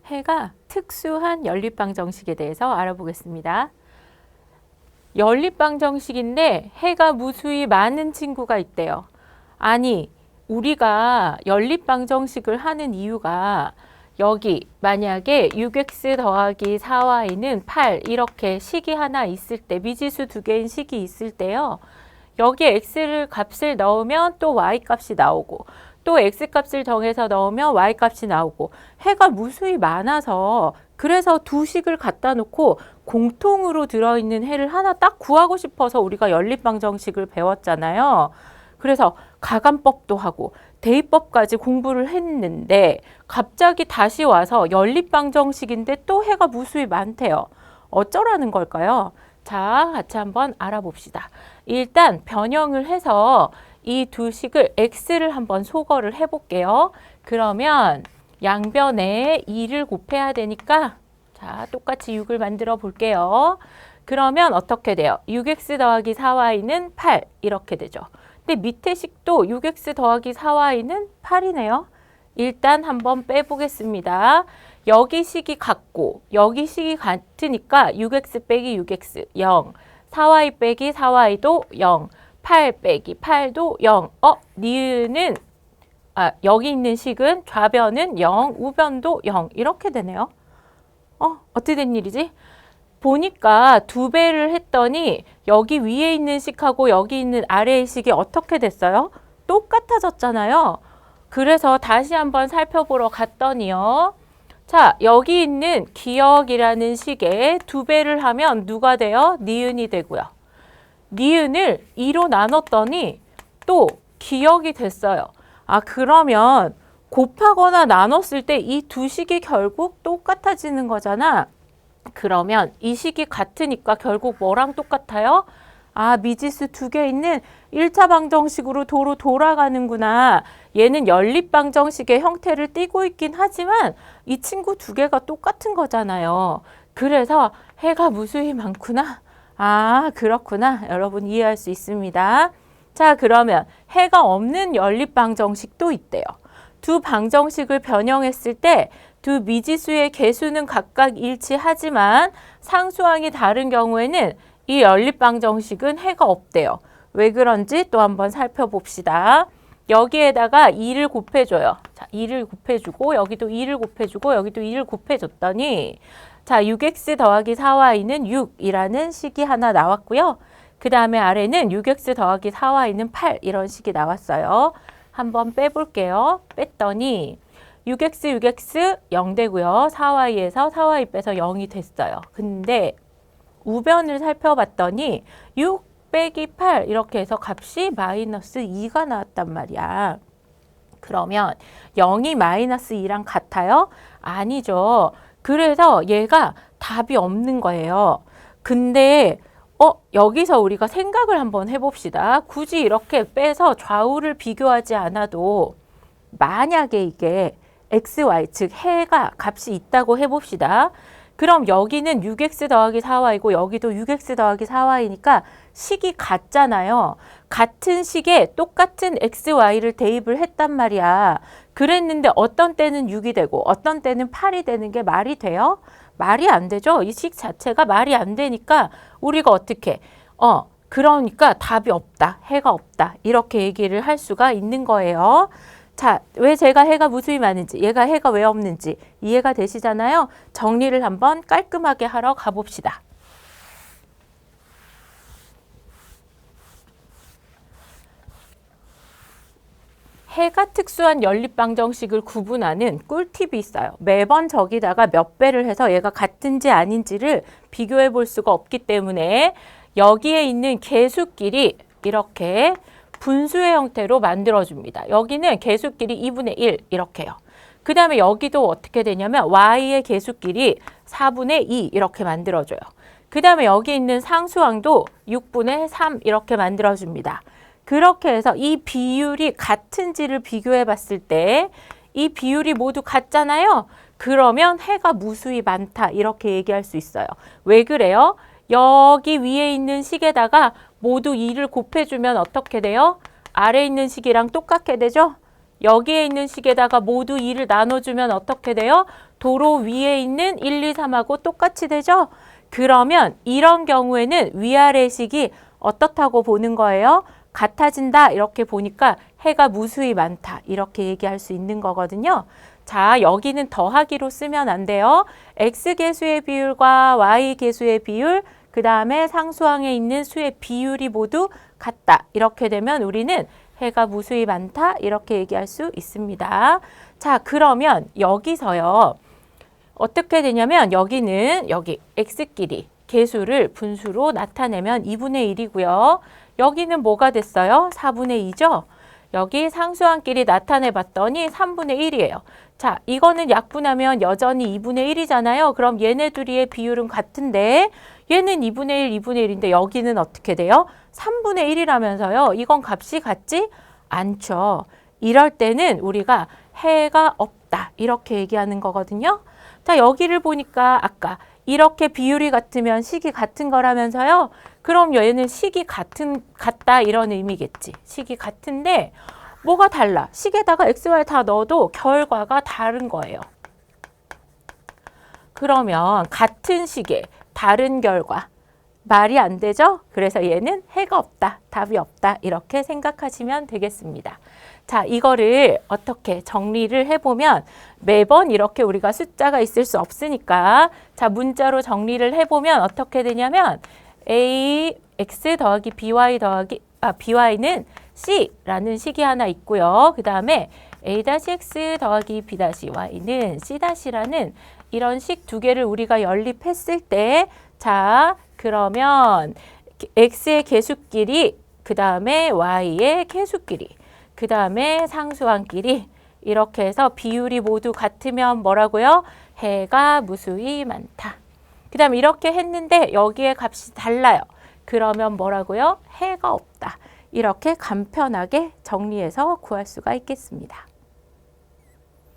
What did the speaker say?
해가 특수한 연립방정식에 대해서 알아보겠습니다. 연립방정식인데 해가 무수히 많은 친구가 있대요. 아니, 우리가 연립방정식을 하는 이유가 여기 만약에 6x 더하기 4y는 8 이렇게 식이 하나 있을 때, 미지수 두 개인 식이 있을 때요. 여기에 x를 값을 넣으면 또 y 값이 나오고 또 x 값을 정해서 넣으면 y 값이 나오고 해가 무수히 많아서 그래서 두 식을 갖다 놓고 공통으로 들어있는 해를 하나 딱 구하고 싶어서 우리가 연립방정식을 배웠잖아요. 그래서 가감법도 하고 대입법까지 공부를 했는데 갑자기 다시 와서 연립방정식인데 또 해가 무수히 많대요. 어쩌라는 걸까요? 자, 같이 한번 알아봅시다. 일단 변형을 해서 이 두 식을 x를 한번 소거를 해볼게요. 그러면 양변에 2를 곱해야 되니까 자, 똑같이 6을 만들어 볼게요. 그러면 어떻게 돼요? 6x 더하기 4y는 8 이렇게 되죠. 근데 밑에 식도 6x 더하기 4y는 8이네요. 일단 한번 빼보겠습니다. 여기 식이 같고 여기 식이 같으니까 6x 빼기 6x 0, 4y 빼기 4y도 0, 8 빼기 8도 0. 니은은 여기 있는 식은 좌변은 0, 우변도 0 이렇게 되네요. 어떻게 된 일이지? 보니까 두 배를 했더니 여기 위에 있는 식하고 여기 있는 아래의 식이 어떻게 됐어요? 똑같아졌잖아요. 그래서 다시 한번 살펴보러 갔더니요. 자, 여기 있는 기역이라는 식에 두 배를 하면 누가 돼요? 니은이 되고요. 니은을 2로 나눴더니 또 기역이 됐어요. 그러면 곱하거나 나눴을 때 이 두 식이 결국 똑같아지는 거잖아. 그러면 이 식이 같으니까 결국 뭐랑 똑같아요? 미지수 두 개 있는 1차 방정식으로 도로 돌아가는구나. 얘는 연립방정식의 형태를 띠고 있긴 하지만 이 친구 두 개가 똑같은 거잖아요. 그래서 해가 무수히 많구나. 그렇구나. 여러분 이해할 수 있습니다. 자, 그러면 해가 없는 연립방정식도 있대요. 두 방정식을 변형했을 때 두 미지수의 개수는 각각 일치하지만 상수항이 다른 경우에는 이 연립방정식은 해가 없대요. 왜 그런지 또 한번 살펴봅시다. 여기에다가 2를 곱해줘요. 자, 2를 곱해주고 여기도 2를 곱해주고 여기도 2를 곱해줬더니 자, 6x 더하기 4y는 6이라는 식이 하나 나왔고요. 그 다음에 아래는 6x 더하기 4y는 8 이런 식이 나왔어요. 한번 빼볼게요. 뺐더니 6x 0 되고요. 4y에서 4y 빼서 0이 됐어요. 근데 우변을 살펴봤더니 6 빼기 8 이렇게 해서 값이 마이너스 2가 나왔단 말이야. 그러면 0이 마이너스 2랑 같아요? 아니죠. 그래서 얘가 답이 없는 거예요. 근데 여기서 우리가 생각을 한번 해봅시다. 굳이 이렇게 빼서 좌우를 비교하지 않아도 만약에 이게 xy, 즉 해가 값이 있다고 해봅시다. 그럼 여기는 6x 더하기 4y고 여기도 6x 더하기 4y니까 식이 같잖아요. 같은 식에 똑같은 xy를 대입을 했단 말이야. 그랬는데 어떤 때는 6이 되고 어떤 때는 8이 되는 게 말이 돼요? 말이 안 되죠. 이 식 자체가 말이 안 되니까 우리가 어떻게 그러니까 답이 없다. 해가 없다. 이렇게 얘기를 할 수가 있는 거예요. 자, 왜 제가 해가 무수히 많은지, 얘가 해가 왜 없는지 이해가 되시잖아요. 정리를 한번 깔끔하게 하러 가봅시다. 해가 특수한 연립방정식을 구분하는 꿀팁이 있어요. 매번 저기다가 몇 배를 해서 얘가 같은지 아닌지를 비교해 볼 수가 없기 때문에 여기에 있는 개수끼리 이렇게 분수의 형태로 만들어줍니다. 여기는 개수끼리 2분의 1 이렇게요. 그 다음에 여기도 어떻게 되냐면 y의 개수끼리 4분의 2 이렇게 만들어줘요. 그 다음에 여기 있는 상수항도 6분의 3 이렇게 만들어줍니다. 그렇게 해서 이 비율이 같은지를 비교해 봤을 때 이 비율이 모두 같잖아요. 그러면 해가 무수히 많다 이렇게 얘기할 수 있어요. 왜 그래요? 여기 위에 있는 식에다가 모두 2를 곱해주면 어떻게 돼요? 아래 있는 식이랑 똑같게 되죠? 여기에 있는 식에다가 모두 2를 나눠주면 어떻게 돼요? 도로 위에 있는 1, 2, 3하고 똑같이 되죠? 그러면 이런 경우에는 위아래 식이 어떻다고 보는 거예요? 같아진다 이렇게 보니까 해가 무수히 많다 이렇게 얘기할 수 있는 거거든요. 자, 여기는 더하기로 쓰면 안 돼요. X계수의 비율과 Y계수의 비율, 그 다음에 상수항에 있는 수의 비율이 모두 같다. 이렇게 되면 우리는 해가 무수히 많다 이렇게 얘기할 수 있습니다. 자, 그러면 여기서요. 어떻게 되냐면 여기는 여기 X끼리 계수를 분수로 나타내면 2분의 1이고요. 여기는 뭐가 됐어요? 4분의 2죠? 여기 상수항끼리 나타내 봤더니 3분의 1이에요. 자, 이거는 약분하면 여전히 2분의 1이잖아요. 그럼 얘네 둘이의 비율은 같은데 얘는 2분의 1, 2분의 1인데 여기는 어떻게 돼요? 3분의 1이라면서요. 이건 값이 같지 않죠. 이럴 때는 우리가 해가 없다 이렇게 얘기하는 거거든요. 자, 여기를 보니까 아까 이렇게 비율이 같으면 식이 같은 거라면서요. 그럼 얘는 식이 같다 이런 의미겠지. 식이 같은데 뭐가 달라? 식에다가 x, y 다 넣어도 결과가 다른 거예요. 그러면 같은 식에 다른 결과 말이 안 되죠? 그래서 얘는 해가 없다, 답이 없다 이렇게 생각하시면 되겠습니다. 자, 이거를 어떻게 정리를 해보면 매번 이렇게 우리가 숫자가 있을 수 없으니까 자, 문자로 정리를 해보면 어떻게 되냐면 ax 더하기 by는 c라는 식이 하나 있고요. 그 다음에 a-x 더하기 b-y는 c-라는 이런 식 두 개를 우리가 연립했을 때 자, 그러면 x의 계수끼리 그 다음에 y의 계수끼리 그 다음에 상수항끼리 이렇게 해서 비율이 모두 같으면 뭐라고요? 해가 무수히 많다. 그 다음 이렇게 했는데 여기에 값이 달라요. 그러면 뭐라고요? 해가 없다. 이렇게 간편하게 정리해서 구할 수가 있겠습니다.